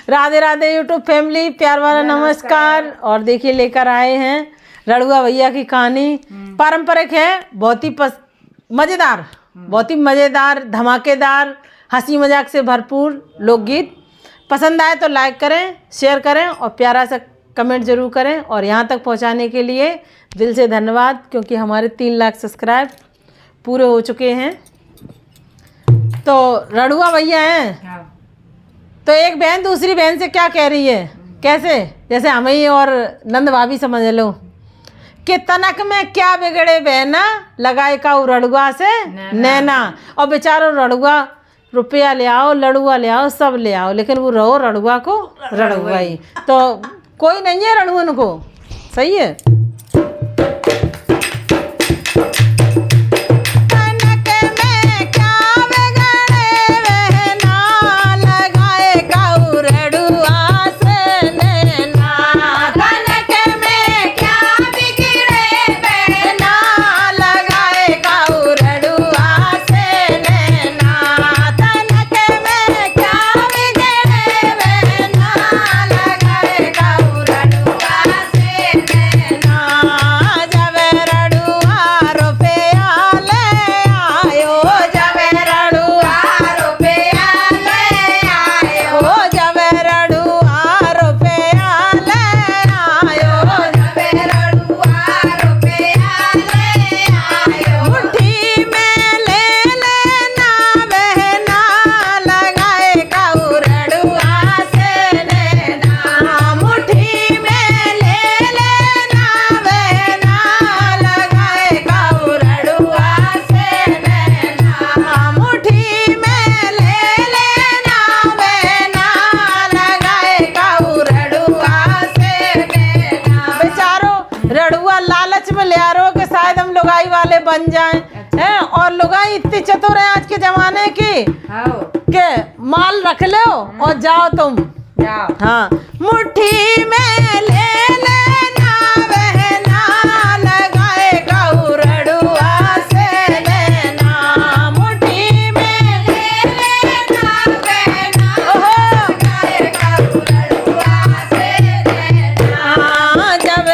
Radhe Radhe YouTube family, प्यार वाला नमस्कार। और देखिए लेकर आए हैं रड़ुआ भैया की कहानी। पारंपरिक है, बहुत ही मज़ेदार, बहुत ही मज़ेदार, धमाकेदार, हंसी मजाक से भरपूर लोकगीत। पसंद आए तो लाइक करें, शेयर करें और प्यारा सा कमेंट ज़रूर करें। और यहाँ तक पहुँचाने के लिए दिल से धन्यवाद, क्योंकि हमारे 3 लाख सब्सक्राइब पूरे हो चुके हैं। तो रड़ुआ भैया हैं, तो एक बहन दूसरी बहन से क्या कह रही है, कैसे, जैसे हमें ही और नंद भाभी समझ लो कि तनक में क्या बिगड़े बहना, लगाए का रड़ुआ से नैना। और बेचारो रड़ुआ, रुपया ले आओ, लड़ुआ ले आओ, सब ले आओ, लेकिन वो रहो रड़ुआ को रड़ुआ ही। तो कोई नहीं है रड़ुअन को, सही है। लुगाई वाले बन जाएं, हैं। और लुगाई इतनी चतुर है आज के जमाने की के माल रख लो और जाओ तुम, जाओ। हाँ, मुट्ठी में ले लेना बहना, लगाए गाऊ रड़ुआ से लेना। मुट्ठी में ले लेना बहना, लगाए गाऊ रड़ुआ से लेना। जब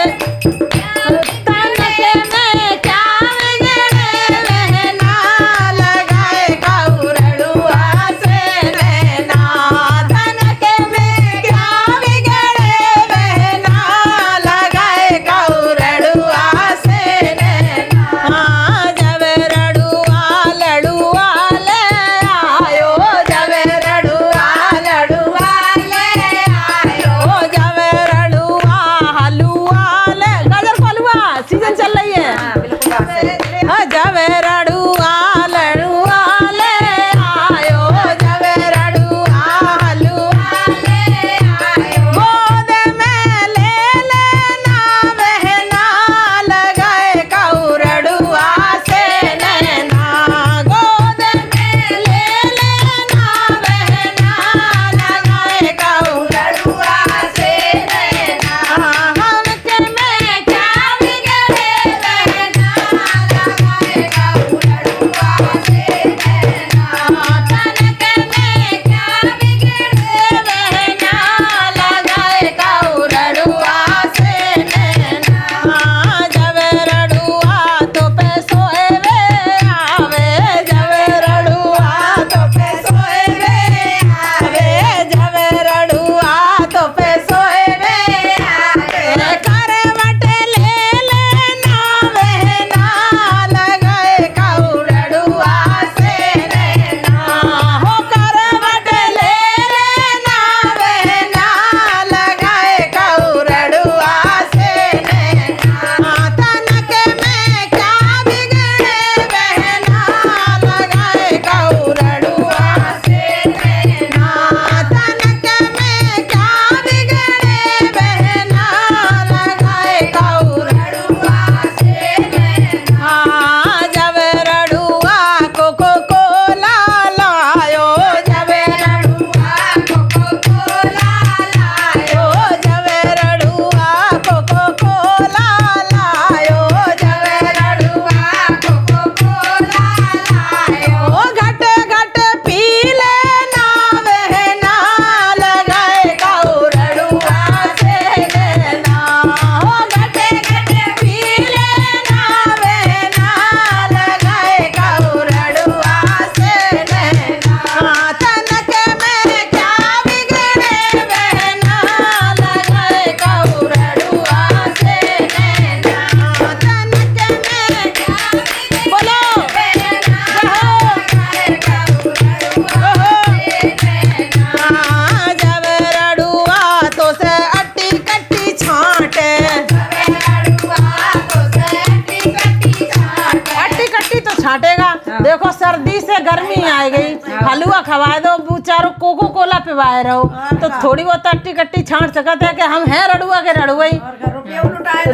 देखो सर्दी से गर्मी आ गई, हलवा खवाए दो, बेचारो कोको कोला पिवाए रहो, तो थोड़ी बहुत अट्टी कट्टी छांट सकते है कि हम हैं रड़ुआ के रड़ुआई,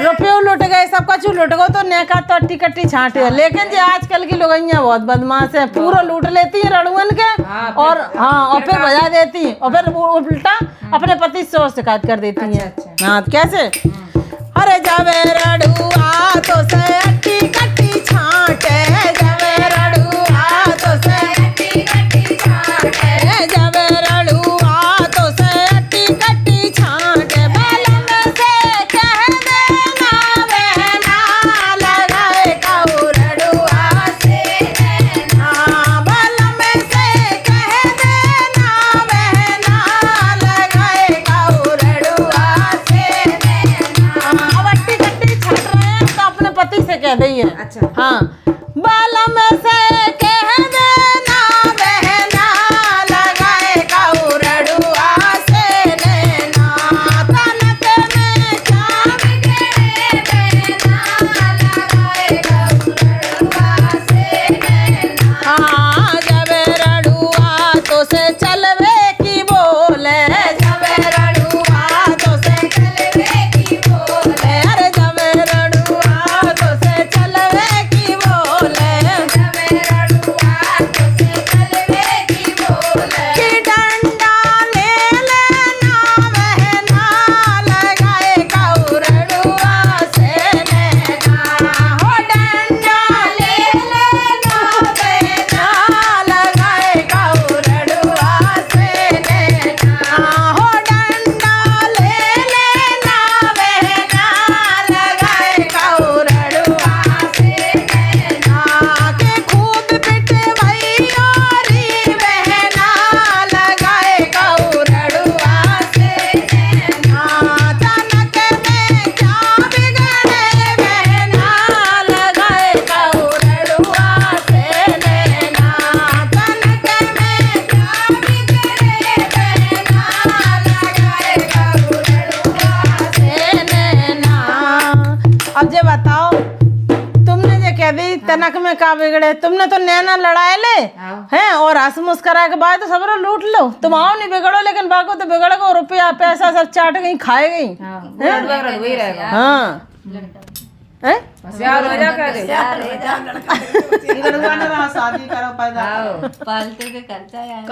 रुपये लुट गए, सब कुछ लुट गो, तो नेका तो अट्टी कट्टी छांटे। लेकिन जो आजकल की लोगइयाँ बहुत बदमाश है, पूरा लूट लेती है रड़ुअन के, और हाँ और फिर बजा देती हैं, और फिर उल्टा अपने पति से शिकायत कर देती हैं। हाँ कैसे? अरे जावे रड़ुआ तो से अट्टी कट्टी छांटे, जावे रड़ुआ तो से अट्टी कट्टी छांटे, जावे रड़ुआ तो से अट्टी कट्टी छांटे, बालन से कह देना बहना लगाए काऊ रड़ुआ से नैना, बालन से कह देना बहना लगाए काऊ रड़ुआ से नैना। अब अट्टी कट्टी छाट रहे हैं तो अपने पति से कह दइए। अच्छा हाँ, बालम से कह देना बहना लगाए काऊ रड़ुआ से नैना, तनक में चाम गिरे बहना लगाए काऊ रड़ुआ से नैना। हाँ जब रड़ुआ तो से चलवे की बोले, जब रड़ुआ तो से चलवे की बोले, अरे जब रड़ुआ तो से चलवे की बोले, जब रड़ुआ तो से चलवे की बोले, कि डंडा ले लेना बहना लगाए काऊ रड़ुआ से नैना, हो डंडा ले लेना बहना लगाए काऊ रड़ुआ से नैना, हो डंडा ले लेना बहना लगाए काऊ रड़ुआ से नैना, के खूब पिटवाइयो री बहना लगाए काऊ रड़ुआ से नैना, तनक में क्या बिगड़े बहना लगाए काऊ रड़ुआ से नैना, तनक में क्या बिगड़े बहना लगाए काऊ रड़ुआ से नैना। अब जे बताओ, तुमने जे कह दी तनक में का बिगड़े, तुमने तो नैना लड़ाए ले हैं और हंस मुस्करा के बाद तो सब लूट लो, तुम आओ नहीं बिगड़ो, लेकिन बाको तो बिगड़ गो, रुपया पैसा सब चाट गई, खाए गई। हाँ हैं? शादी करो पैदा पालतू के खर्चा है।